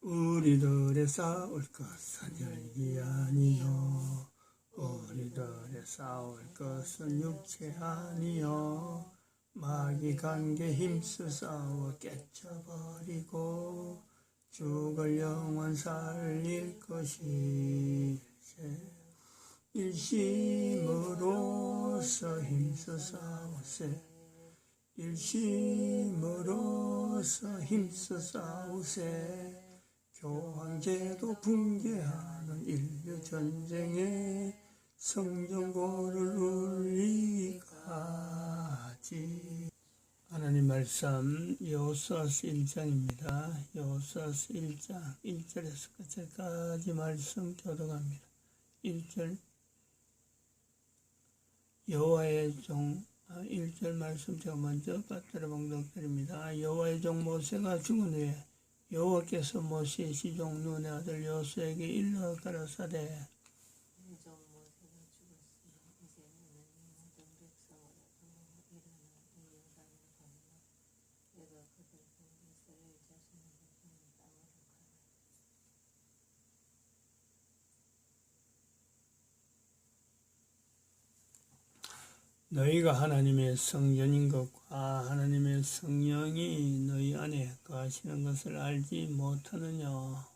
우리들의 싸울 것은 혈기 아니요 우리들의 싸울 것은 육체 아니요 마귀 관계 힘써 싸워 깨쳐버리고 죽을 영원 살릴 것이세 일심으로서 힘써 싸우세 일심으로서 힘써 싸우세 교황제도 붕괴하는 인류 전쟁에 성전고를 울리까지. 하나님 말씀 여호수아서 1장입니다. 여호수아서 1장 1절에서 끝까지 말씀 교독합니다. 1절 여호와의 종 1절 말씀 제가 먼저 빠뜨려 봉독드립니다. 여호와의 종 모세가 죽은 후에 여호와께서 모세의 시종 눈의 아들 여호수아에게 일러 가라사대 너희가 하나님의 성전인 것과 하나님의 성령이 너희 안에 거하시는 것을 알지 못하느냐.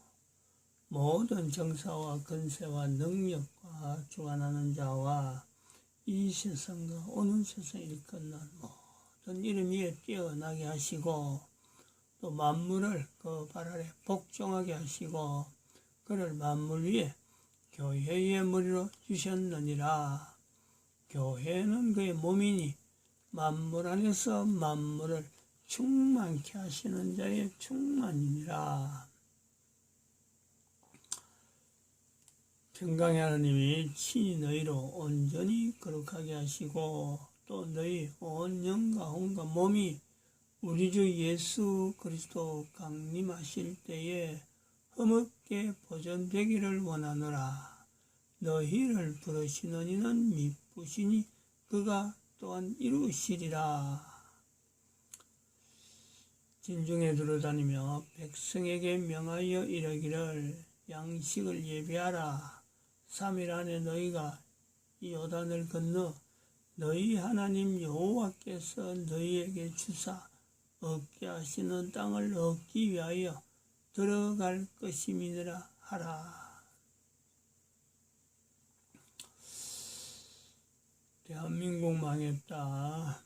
모든 정사와 권세와 능력과 주관하는 자와 이 세상과 오는 세상에 일컫는 모든 이름 위에 뛰어나게 하시고 또 만물을 그 발 아래 복종하게 하시고 그를 만물 위에 교회의 머리로 주셨느니라. 교회는 그의 몸이니 만물 안에서 만물을 충만케 하시는 자의 충만이니라. 평강의 하나님이 친히 너희로 온전히 거룩하게 하시고 또 너희 온 영과 혼과 몸이 우리 주 예수 그리스도 강림하실 때에 흠없게 보존되기를 원하노라. 너희를 부르시는 이는 미쁘시니 그가 또한 이루시리라. 진중에 두루다니며 백성에게 명하여 이르기를 양식을 예비하라. 3일 안에 너희가 이 요단을 건너 너희 하나님 여호와께서 너희에게 주사 얻게 하시는 땅을 얻기 위하여 들어갈 것임이니라 하라. 대한민국 망했다.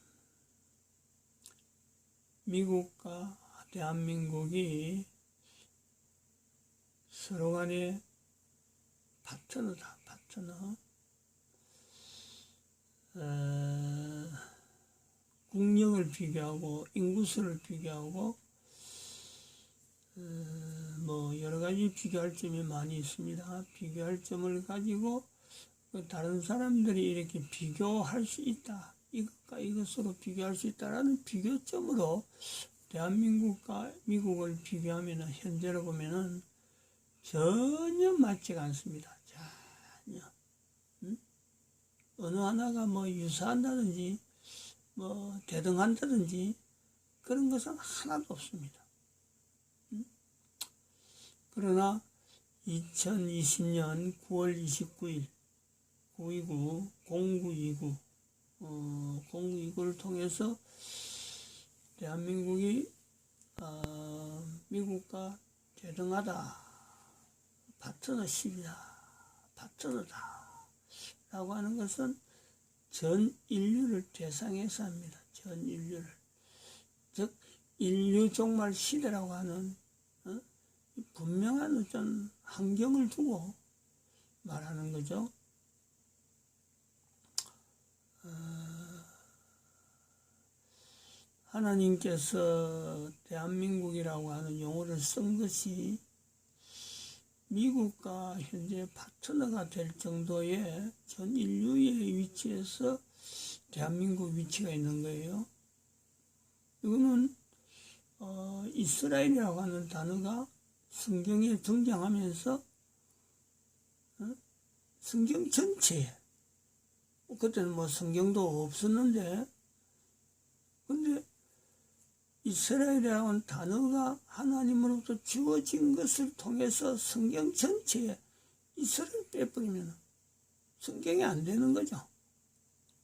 미국과 대한민국이 서로 간에 파트너다, 파트너. 국력을 비교하고 인구수를 비교하고 여러 가지 비교할 점이 많이 있습니다. 비교할 점을 가지고 다른 사람들이 이렇게 비교할 수 있다. 이것과 이것으로 비교할 수 있다라는 비교점으로 대한민국과 미국을 비교하면 현재로 보면은 전혀 맞지가 않습니다. 전혀. 어느 하나가 유사한다든지 대등한다든지 그런 것은 하나도 없습니다. 그러나 2020년 9월 29일 0929를 통해서 대한민국이 미국과 대등하다, 파트너십이다, 파트너다 라고 하는 것은 전 인류를 대상해서 합니다. 전 인류를. 즉 인류 종말 시대라고 하는 분명한 어떤 환경을 두고 말하는 거죠. 하나님께서 대한민국이라고 하는 용어를 쓴 것이 미국과 현재 파트너가 될 정도의 전 인류의 위치에서 대한민국 위치가 있는 거예요. 이거는 이스라엘이라고 하는 단어가 성경에 등장하면서 성경 전체에 그때는 성경도 없었는데 근데 이스라엘이라는 단어가 하나님으로부터 하나님으로부터 주어진 것을 통해서 성경 전체에 이스라엘 빼버리면 성경이 안 되는 거죠.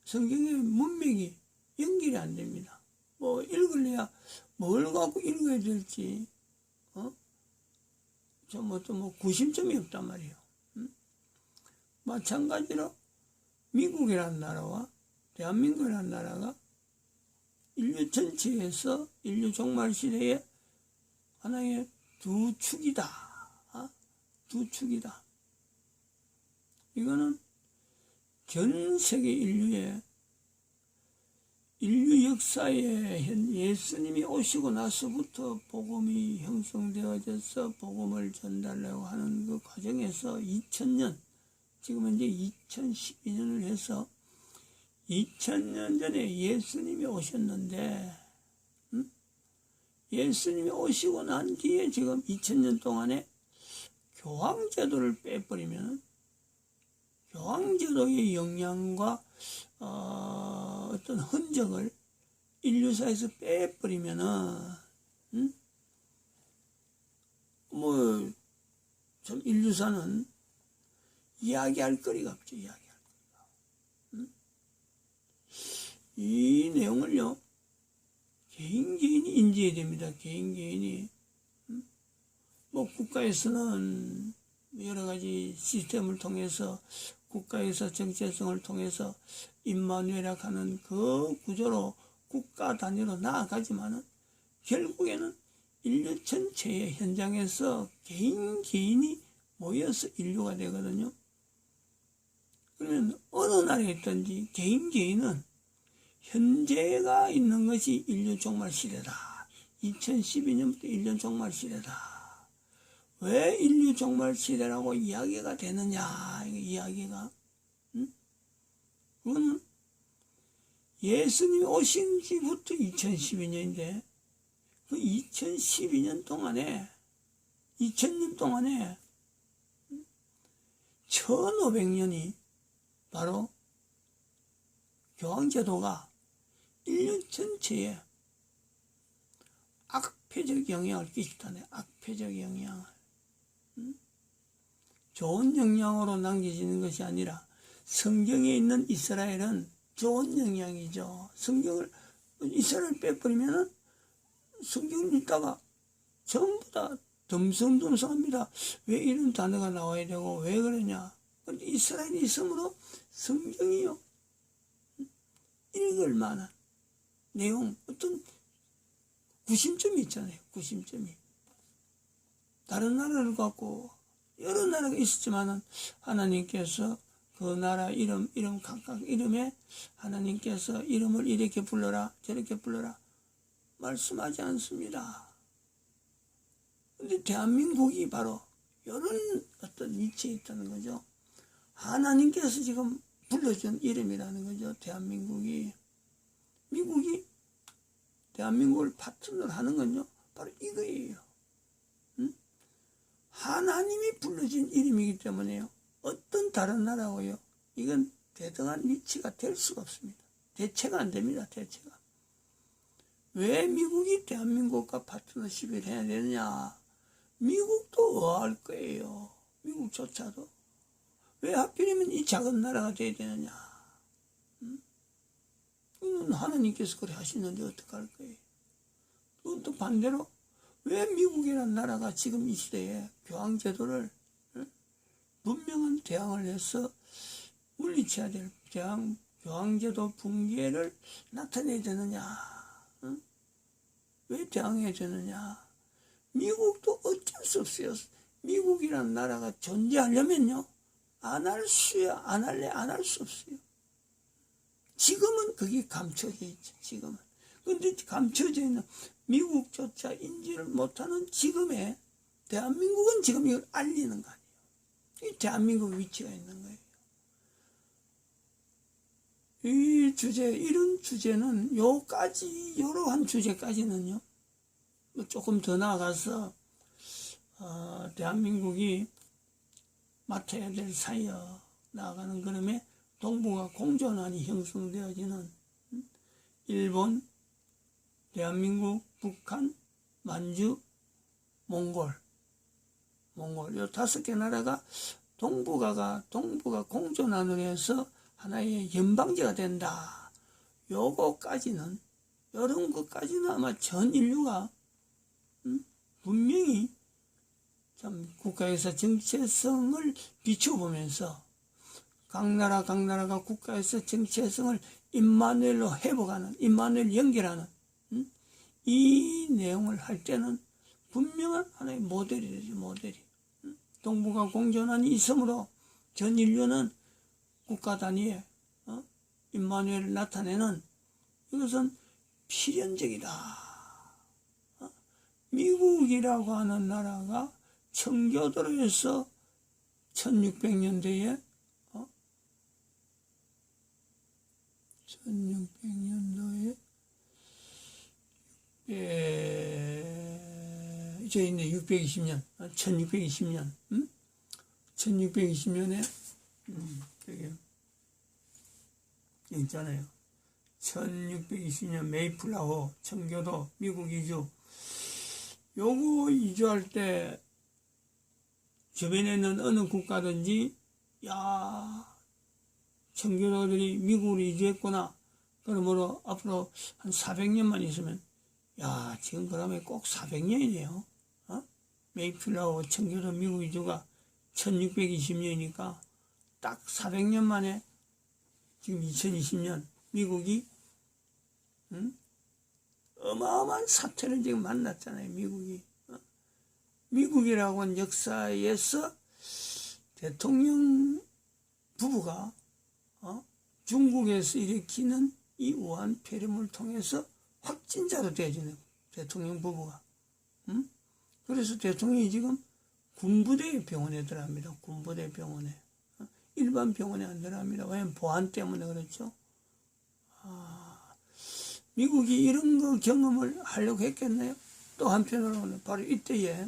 성경의 문맥이 연결이 안 됩니다. 뭐 읽으려야 뭘 갖고 읽어야 될지 뭐 구심점이 없단 말이에요. 마찬가지로 미국이라는 나라와 대한민국이라는 나라가 인류 전체에서 인류 종말 시대에 하나의 두 축이다. 두 축이다. 이거는 전 세계 인류 역사에 예수님이 오시고 나서부터 복음이 형성되어져서 복음을 전달하려고 하는 그 과정에서 2000년, 지금 현재 2012년을 해서 2000년 전에 예수님이 오셨는데, 예수님이 오시고 난 뒤에 지금 2000년 동안에 교황제도를 빼버리면 교황제도의 영향과 어떤 흔적을 인류사에서 빼버리면은 참 인류사는 이야기할 거리가 없죠. 이야기할 거리가. 이 내용을요 개인이 인지해야 됩니다. 개인이 뭐 국가에서는 여러 가지 시스템을 통해서 국가에서 정체성을 통해서 임마누엘이라는 그 구조로 국가 단위로 나아가지만은 결국에는 인류 전체의 현장에서 개인이 모여서 인류가 되거든요. 그러면 어느 나라에 있든지 개인은 현재가 있는 것이 인류 종말 시대다. 2012년부터 인류 종말 시대다. 왜 인류 종말 시대라고 이야기가 되느냐, 이야기가. 그거는 예수님이 오신 지부터 2012년인데, 그 2012년 동안에, 2000년 동안에, 1500년이 바로 교황제도가 인류 전체에 악폐적 영향을 끼치다네. 악폐적 영향을. 좋은 영향으로 남겨지는 것이 아니라 성경에 있는 이스라엘은 좋은 영향이죠. 이스라엘 빼버리면은 성경을 읽다가 전부 다 덤성덤성합니다. 왜 이런 단어가 나와야 되고 왜 그러냐. 근데 이스라엘이 있으므로 성경이요 읽을 만한 내용, 어떤 구심점이 있잖아요. 구심점이. 다른 나라를 갖고 여러 나라가 있었지만은 하나님께서 그 나라 이름 각각 이름에 하나님께서 이름을 이렇게 불러라 저렇게 불러라 말씀하지 않습니다. 근데 대한민국이 바로 이런 어떤 위치에 있다는 거죠. 하나님께서 지금 불러준 이름이라는 거죠. 대한민국이. 미국이 대한민국을 파트너를 하는 건요 바로 이거예요. 하나님이 불러준 이름이기 때문에요 어떤 다른 나라하고요 이건 대등한 위치가 될 수가 없습니다. 대체가 안 됩니다. 대체가. 왜 미국이 대한민국과 파트너십을 해야 되느냐. 미국도 의아할 거예요. 미국조차도. 왜 하필이면 이 작은 나라가 돼야 되느냐. 이건 하나님께서 그래 하시는데 어떡할 거예요. 또 반대로 왜 미국이라는 나라가 지금 이 시대에 교황제도를 분명한 대항을 해서 물리쳐야 될 교황제도 붕괴를 나타내야 되느냐. 왜 대항해야 되느냐. 미국도 어쩔 수 없어요. 미국이라는 나라가 존재하려면요 안 할 수 없어요. 지금은 그게 감춰져 있죠. 지금은. 근데 감춰져 있는 미국조차 인지를 못하는 지금의 대한민국은 지금 이걸 알리는 거 아니에요. 이 대한민국 위치가 있는 거예요. 이 주제, 이런 주제는 이러한 주제까지는요, 조금 더 나아가서, 대한민국이 맡아야 될 사역, 나아가는 그림에 동북아 공존안이 형성되어지는 일본, 대한민국, 북한, 만주, 몽골, 요 5개 나라가 동북아가 공존하는 해서 하나의 연방제가 된다. 요거까지는, 이런 것까지는 아마 전 인류가 분명히 참 국가에서 정체성을 비춰보면서 각 나라가 국가에서 정체성을 임마누엘로 회복하는, 임마누엘 연결하는 이 내용을 할 때는 분명한 하나의 모델이 되죠. 모델이. 동북아 공존한 있음으로 전 인류는 국가 단위의 임마누엘을 나타내는, 이것은 필연적이다. 미국이라고 하는 나라가 청교도로 해서 1600년대에 1600년도에 이제 있네. 620년 1620년 1620년에 여기 있잖아요. 1620년 메이플라워 청교도 미국 이주, 요거 이주할 때 주변에 있는 어느 국가든지 야, 청교도들이 미국으로 이주했구나. 그러므로 앞으로 한 400년만 있으면 야, 지금 그러면 꼭 400년이네요. 메이플라워 청교도 미국 이주가 1620년이니까 딱 400년 만에 지금 2020년 미국이 어마어마한 사태를 지금 만났잖아요. 미국이라고 하는 역사에서 대통령 부부가 중국에서 일으키는 이 우한 폐렴을 통해서 확진자로 되어지는 대통령 부부가. 그래서 대통령이 지금 군부대 병원에 들어갑니다. 군부대 병원에. 일반 병원에 안 들어갑니다. 왜냐면 보안 때문에 그렇죠. 미국이 이런 거 경험을 하려고 했겠네요. 또 한편으로는 바로 이때에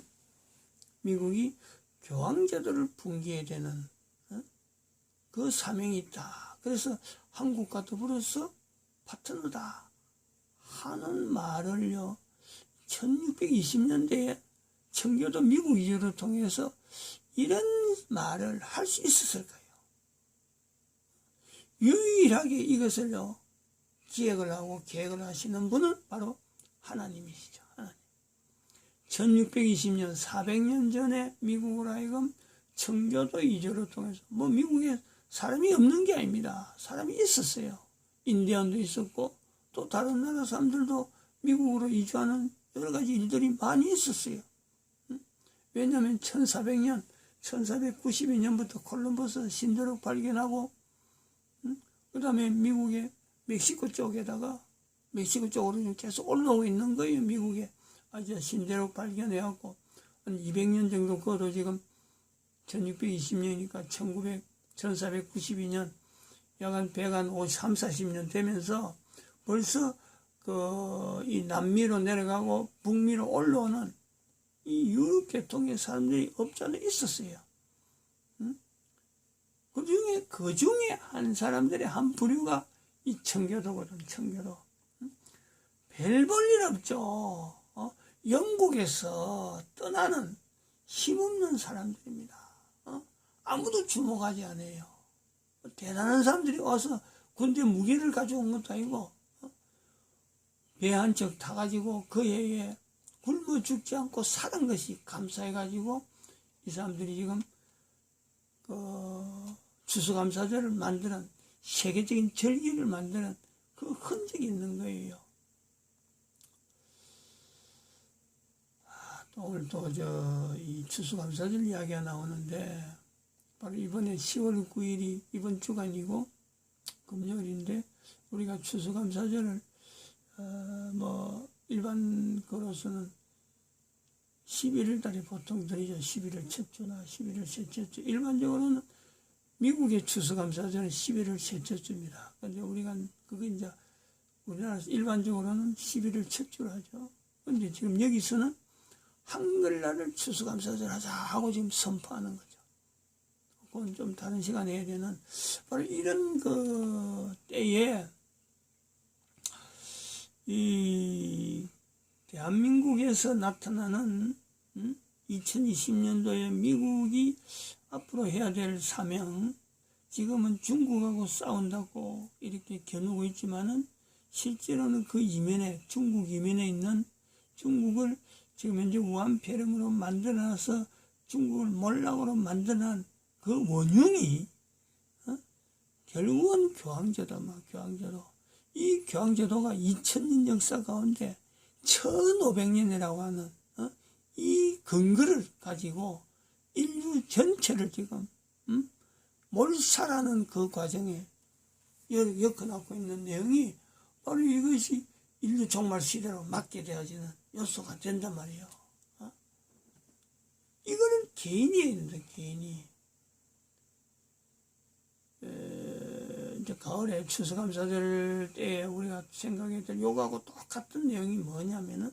미국이 교황제도를 붕괴해야 되는 그 사명이 있다. 그래서 한국과 더불어서 파트너다 하는 말을요, 1620년대에 청교도 미국 이주를 통해서 이런 말을 할 수 있었을까요? 유일하게 이것을요 기획을 하고 계획을 하시는 분은 바로 하나님이시죠. 하나님. 1620년 400년 전에 미국으로 하여금 청교도 이주를 통해서, 뭐 미국에 사람이 없는 게 아닙니다. 사람이 있었어요. 인디언도 있었고 또 다른 나라 사람들도 미국으로 이주하는 여러 가지 일들이 많이 있었어요. 왜냐하면 1492년부터 콜럼버스 신대륙 발견하고, 그 다음에 미국의 멕시코 쪽에다가, 멕시코 쪽으로 계속 올라오고 있는 거예요. 미국에 아주 신대륙 발견해갖고 한 200년 정도 걸어 지금 1620년이니까 1492년 약 한 150, 40년 되면서 벌써 이 남미로 내려가고 북미로 올라오는 이 유럽 계통의 사람들이 없잖아 있었어요. 그 중에 한 사람들의 한 부류가 이 청교도거든. 청교도. 별 볼 일 없죠. 영국에서 떠나는 힘없는 사람들입니다. 아무도 주목하지 않아요. 대단한 사람들이 와서 군대 무기를 가져온 것도 아니고 배 한 척 타가지고 그 해에 굶어 죽지 않고 살은 것이 감사해가지고 이 사람들이 지금 추수감사절을 만드는, 세계적인 절기를 만드는 그 흔적이 있는 거예요. 또 오늘 또 이 추수감사절 이야기가 나오는데, 바로 이번에 10월 9일이 이번 주간이고 금요일인데, 우리가 추수감사절을 뭐 일반 거로서는 11월 달에 보통 드리죠. 11월 첫주나 11월 셋째 주. 일반적으로는 미국의 추수감사절은 11월 셋째 주입니다. 근데 우리가 그게 이제 우리나라에서 일반적으로는 11월 첫 주로 하죠. 근데 지금 여기서는 한글날을 추수감사절 하자 하고 지금 선포하는 거죠. 그건 좀 다른 시간에 해야 되는, 바로 이런 때에 이 대한민국에서 나타나는 2020년도에 미국이 앞으로 해야 될 사명, 지금은 중국하고 싸운다고 이렇게 겨누고 있지만은 실제로는 그 이면에, 중국 이면에 있는, 중국을 지금 현재 우한폐렴으로 만들어놔서 중국을 몰락으로 만들어놓은 그 원흉이 결국은 교황제도嘛, 교황제도. 이 교황제도가 2000년 역사 가운데 1500년이라고 하는 이 근거를 가지고 인류 전체를 지금 몰살하는 그 과정에 엮어놓고 있는 내용이 바로 이것이 인류 종말 시대로 맞게 되어지는 요소가 된단 말이에요. 이거는 개인이 해야 된다, 개인이. 이제 가을에 추수감사절 때에 우리가 생각했던 요거하고 똑같은 내용이 뭐냐면은,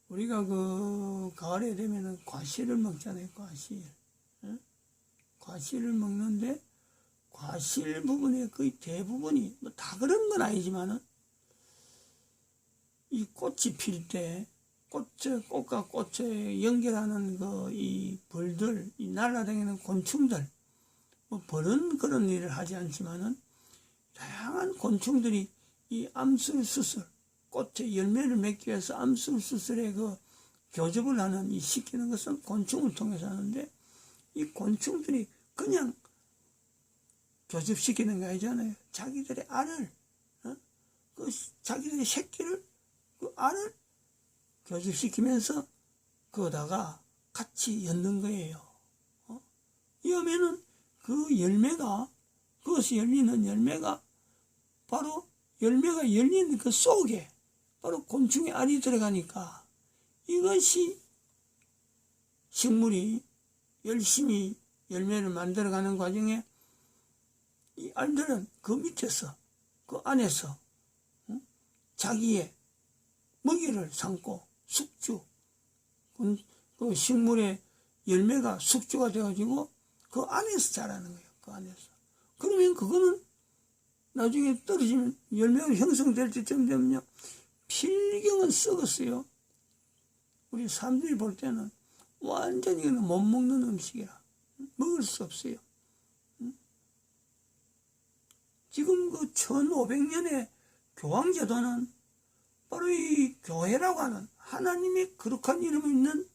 우리가 그 가을에 되면은 과실을 먹잖아요, 과실. 과실을 먹는데, 과실 부분의 거의 대부분이, 뭐 다 그런 건 아니지만은, 이 꽃이 필 때, 꽃과 꽃에 연결하는 이 벌들, 이 날아다니는 곤충들, 뭐 그런 일을 하지 않지만은, 다양한 곤충들이 이 암술수술, 꽃에 열매를 맺기 위해서 암술수술에 교접을 하는, 시키는 것은 곤충을 통해서 하는데, 이 곤충들이 그냥 교접시키는 거 아니잖아요. 자기들의 알을, 자기들의 새끼를, 그 알을 교접시키면서 거기다가 같이 엮는 거예요. 이러면은 그 열매가, 그것이 열리는 열매가, 바로 열매가 열리는 그 속에 바로 곤충의 알이 들어가니까, 이것이 식물이 열심히 열매를 만들어가는 과정에 이 알들은 그 밑에서, 그 안에서 자기의 먹이를 삼고 숙주, 그 식물의 열매가 숙주가 되어가지고 그 안에서 자라는 거예요. 그 안에서. 그러면 그거는 나중에 떨어지면 열매가 형성될 때쯤 되면요, 필경은 썩었어요. 우리 사람들이 볼 때는 완전히 이거는 못 먹는 음식이라 먹을 수 없어요. 지금 그 1500년의 교황제도는 바로 이 교회라고 하는 하나님의 거룩한 이름이 있는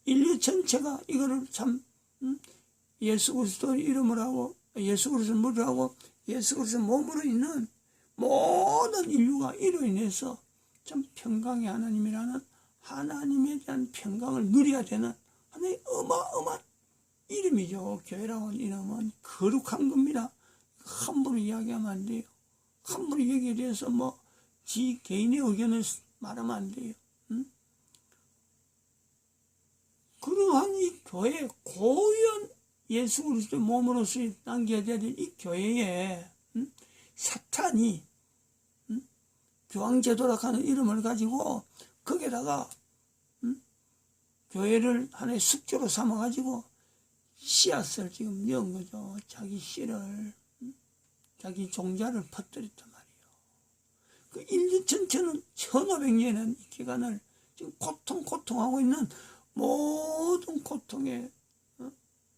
인류 전체가 이거를 참 예수 그리스도 이름을 하고, 예수 그리스도 물을 하고, 예수 그리스도 몸으로 있는 모든 인류가 이로 인해서 참 평강의 하나님이라는 하나님에 대한 평강을 누려야 되는 하나의 어마어마한 이름이죠. 교회라고 하는 이름은 거룩한 겁니다. 함부로 이야기하면 안 돼요. 함부로 여기에 대해서 지 개인의 의견을 말하면 안 돼요. 그러한 이 교회, 고유한 예수 그리스도의 몸으로서 남겨야 될 이 교회에 사탄이 교황제도라고 하는 이름을 가지고 거기에다가 교회를 하나의 숙제로 삼아가지고 씨앗을 지금 넣은 거죠. 자기 씨를, 자기 종자를 퍼뜨렸단 말이에요. 그 인류 전체는 1500년의 이 기간을 지금 고통하고 있는 모든 고통의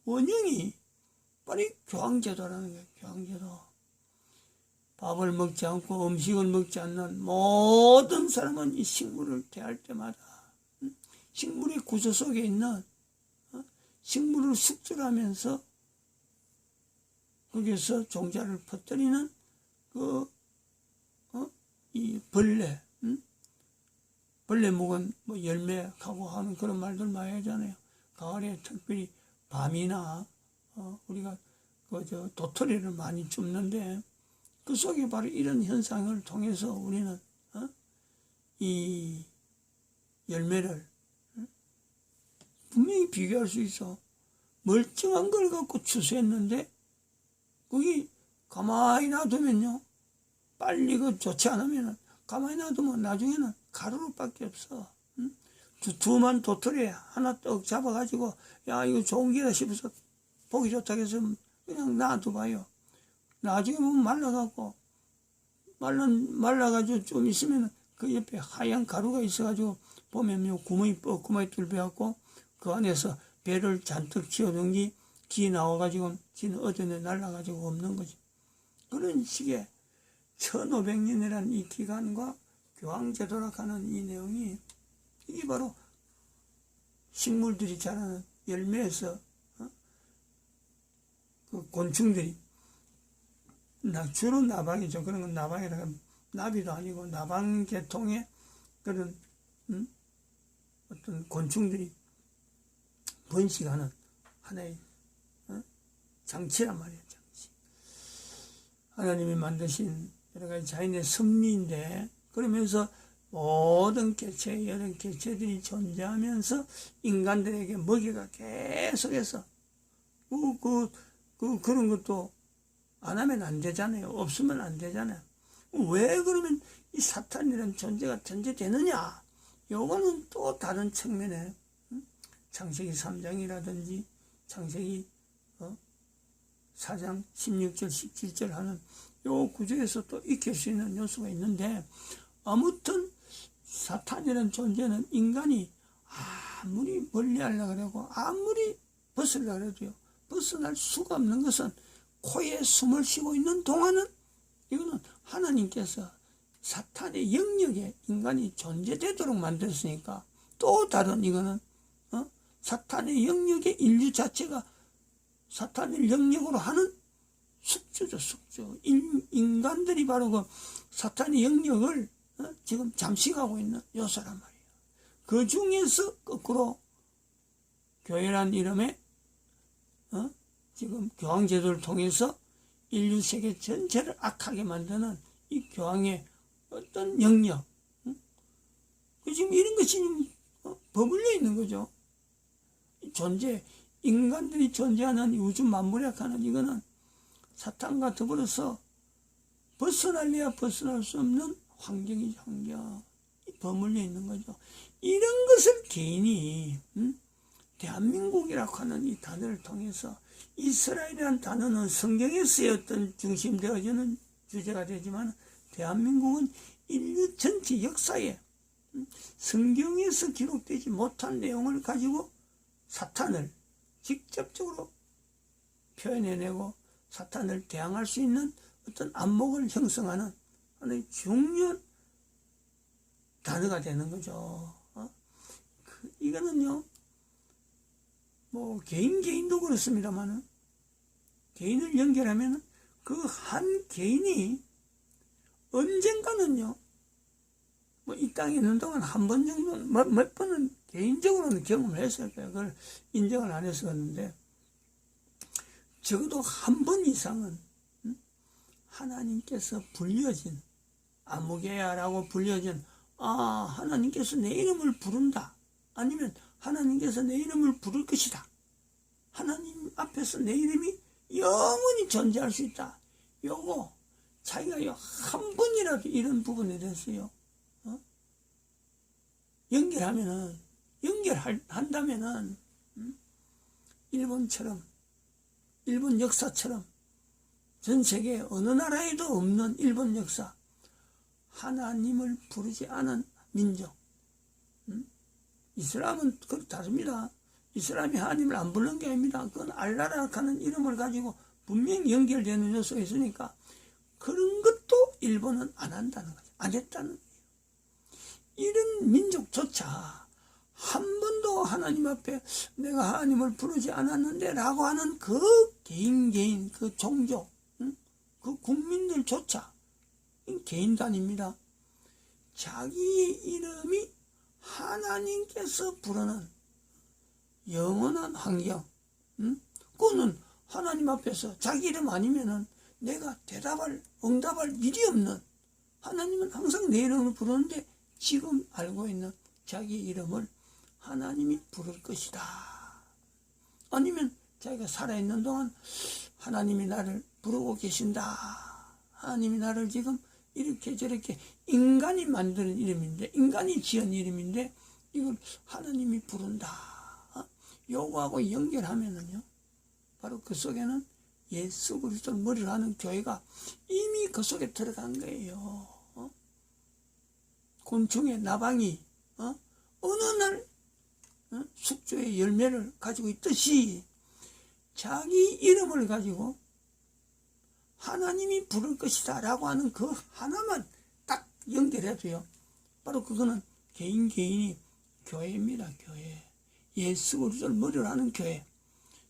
원흉이 바로 교황제도라는 거예요. 교황제도. 밥을 먹지 않고 음식을 먹지 않는 모든 사람은 이 식물을 대할 때마다 식물의 구조 속에 있는 식물을 숙주하면서 거기에서 종자를 퍼뜨리는 이 벌레, 벌레 묵은 열매하고 하는 그런 말들 많이 하잖아요. 가을에 특별히 밤이나 우리가 도토리를 많이 줍는데 그 속에 바로 이런 현상을 통해서 우리는 이 열매를 분명히 비교할 수 있어. 멀쩡한 걸 갖고 추수했는데 거기 가만히 놔두면요, 빨리 좋지 않으면 가만히 놔두면 나중에는 가루로밖에 없어. 두만 도토리 하나 떡 잡아가지고 야 이거 좋은 기다 싶어서 보기 좋다고 해서 그냥 놔둬봐요. 나중에 보면 말라가지고 좀 있으면 그 옆에 하얀 가루가 있어가지고 보면 구멍이 뻐끔하게 뚫려갖고 그 안에서 배를 잔뜩 치워둔 기 나와가지고 기는 어디에 날아가지고 없는 거지. 그런 식의 1500년이라는 이 기간과 교황제도라 하는 이 내용이 이게 바로 식물들이 자라는 열매에서 그 곤충들이 주로 나방이죠. 그런 건 나방이라 하면 나비도 아니고 나방 계통의 그런 어떤 곤충들이 번식하는 하나의 장치란 말이에요. 장치. 하나님이 만드신 여러 가지 자연의 섭리인데, 그러면서 모든 개체, 여러 개체들이 존재하면서 인간들에게 먹이가 계속해서 그런 것도 안 하면 안 되잖아요. 없으면 안 되잖아요. 왜 그러면 이 사탄이라는 존재가 존재되느냐? 요거는 또 다른 측면에 창세기 3장이라든지 창세기 4장 16절 17절 하는 요 구조에서 또 익힐 수 있는 요소가 있는데, 아무튼 사탄이라는 존재는 인간이 아무리 멀리하려고 하고 아무리 벗으려고 해도요 벗어날 수가 없는 것은, 코에 숨을 쉬고 있는 동안은 이거는 하나님께서 사탄의 영역에 인간이 존재되도록 만들었으니까, 또 다른 이거는 사탄의 영역에 인류 자체가 사탄의 영역으로 하는 숙주죠. 숙주. 인간들이 바로 그 사탄의 영역을 지금 잠식하고 있는 요소란 말이에요. 그 중에서 거꾸로 교회란 이름의 지금 교황제도를 통해서 인류 세계 전체를 악하게 만드는 이 교황의 어떤 영역, 지금 이런 것이 버물려 있는 거죠. 존재, 인간들이 존재하는 우주 만물에 하는 이거는 사탄과 더불어서 벗어날래야 벗어날 수 없는 환경이죠. 환경. 버물려 있는 거죠. 이런 것을 개인이 대한민국이라고 하는 이 단어를 통해서, 이스라엘이라는 단어는 성경에 쓰였던 중심되어지는 주제가 되지만, 대한민국은 인류 전체 역사에 성경에서 기록되지 못한 내용을 가지고 사탄을 직접적으로 표현해내고 사탄을 대항할 수 있는 어떤 안목을 형성하는 하나의 중요한 단어가 되는 거죠. 이거는요, 뭐 개인도 그렇습니다만은, 개인을 연결하면 그 한 개인이 언젠가는요, 뭐 이 땅에 있는 동안 한 번 정도, 몇 번은 개인적으로는 경험을 했을 거예요. 그걸 인정을 안 했었는데, 적어도 한 번 이상은 하나님께서 불려진, 아무개야라고 불려진, 하나님께서 내 이름을 부른다, 아니면 하나님께서 내 이름을 부를 것이다, 하나님 앞에서 내 이름이 영원히 존재할 수 있다, 요거 자기가 한 번이라도 이런 부분에 대해서요 연결한다면은 일본 역사처럼 전 세계 어느 나라에도 없는 일본 역사, 하나님을 부르지 않은 민족, 이슬람은 다릅니다. 이슬람이 하나님을 안 부르는 게 아닙니다. 그건 알라라 하는 이름을 가지고 분명히 연결되는 요소가 있으니까, 그런 것도 일본은 안 한다는 거죠. 안 했다는 거예요. 이런 민족조차 한 번도 하나님 앞에 내가 하나님을 부르지 않았는데 라고 하는 그 개인 그 종족, 그 국민들조차 개인 단위입니다. 자기의 이름이 하나님께서 부르는 영원한 환경, 그거는 하나님 앞에서 자기 이름 아니면은 내가 응답할 일이 없는, 하나님은 항상 내 이름을 부르는데 지금 알고 있는 자기 이름을 하나님이 부를 것이다. 아니면 자기가 살아있는 동안 하나님이 나를 부르고 계신다, 하나님이 나를 지금 이렇게 저렇게, 인간이 만드는 이름인데, 인간이 지은 이름인데 이걸 하나님이 부른다, 요거하고 연결하면은요, 바로 그 속에는 예수 그리스도를 머리로 하는 교회가 이미 그 속에 들어간 거예요. 곤충의 나방이 어느 날 숙주의 열매를 가지고 있듯이 자기 이름을 가지고 하나님이 부를 것이다 라고 하는 그 하나만 딱 연결해도요, 바로 그거는 개인이 교회입니다. 교회. 예수 그리스도를 머리로 하는 교회,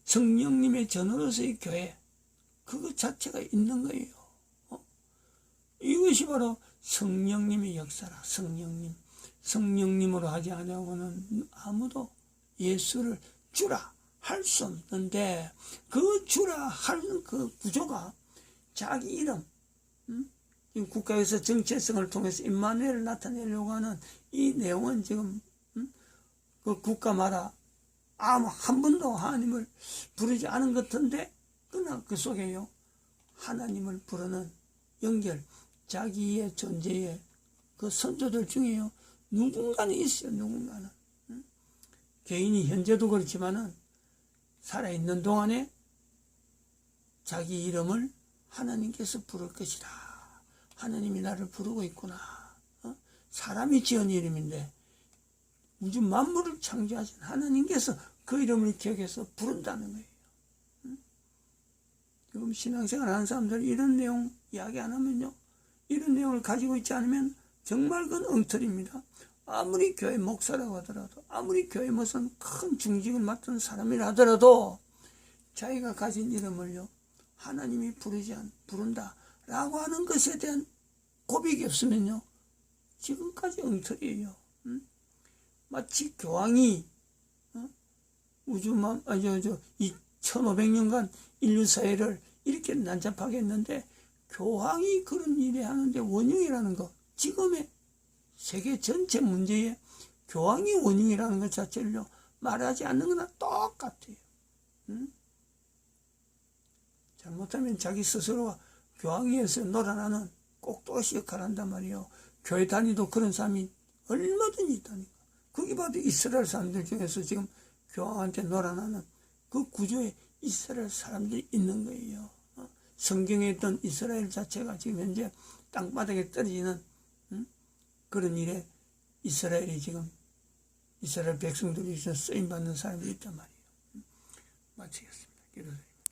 성령님의 전으로서의 교회, 그것 자체가 있는 거예요. 이것이 바로 성령님의 역사라. 성령님으로 하지 않으면은 아무도 예수를 주라 할 수 없는데, 그 주라 하는 그 구조가 자기 이름, 지금 국가에서 정체성을 통해서 임마누엘을 나타내려고 하는 이 내용은 지금 그 국가마다 아무 한 번도 하나님을 부르지 않은 것 같은데, 그러나 그 속에요 하나님을 부르는 연결, 자기의 존재의 그 선조들 중에요 누군가는 있어요. 누군가는 개인이 현재도 그렇지만은 살아있는 동안에 자기 이름을 하나님께서 부를 것이다. 하나님이 나를 부르고 있구나. 사람이 지은 이름인데 우주 만물을 창조하신 하나님께서 그 이름을 기억해서 부른다는 거예요. 지금 신앙생활 하는 사람들이 이런 내용 이야기 안 하면요, 이런 내용을 가지고 있지 않으면 정말 그건 엉터리입니다. 아무리 교회 목사라고 하더라도, 아무리 교회 무슨 큰 중직을 맡은 사람이라 하더라도 자기가 가진 이름을요 하나님이 부른다 라고 하는 것에 대한 고백이 없으면요 지금까지 엉터리예요. 마치 교황이 우주만 2500년간 인류 사회를 이렇게 난잡하게 했는데, 교황이 그런 일을 하는데 원흉이라는 거, 지금의 세계 전체 문제에 교황이 원흉이라는 것 자체를요 말하지 않는 거나 똑같아요. 잘못하면 자기 스스로가 교황이어서 놀아나는 꼭두가시 역할을 한단 말이에요. 교회 다니도 그런 사람이 얼마든지 있다니까. 거기 봐도 이스라엘 사람들 중에서 지금 교황한테 놀아나는 그 구조에 이스라엘 사람들이 있는 거예요. 성경에 있던 이스라엘 자체가 지금 현재 땅바닥에 떨어지는 그런 일에 이스라엘 백성들이 쓰임받는 사람이 있단 말이에요. 마치겠습니다. 기도드립니다.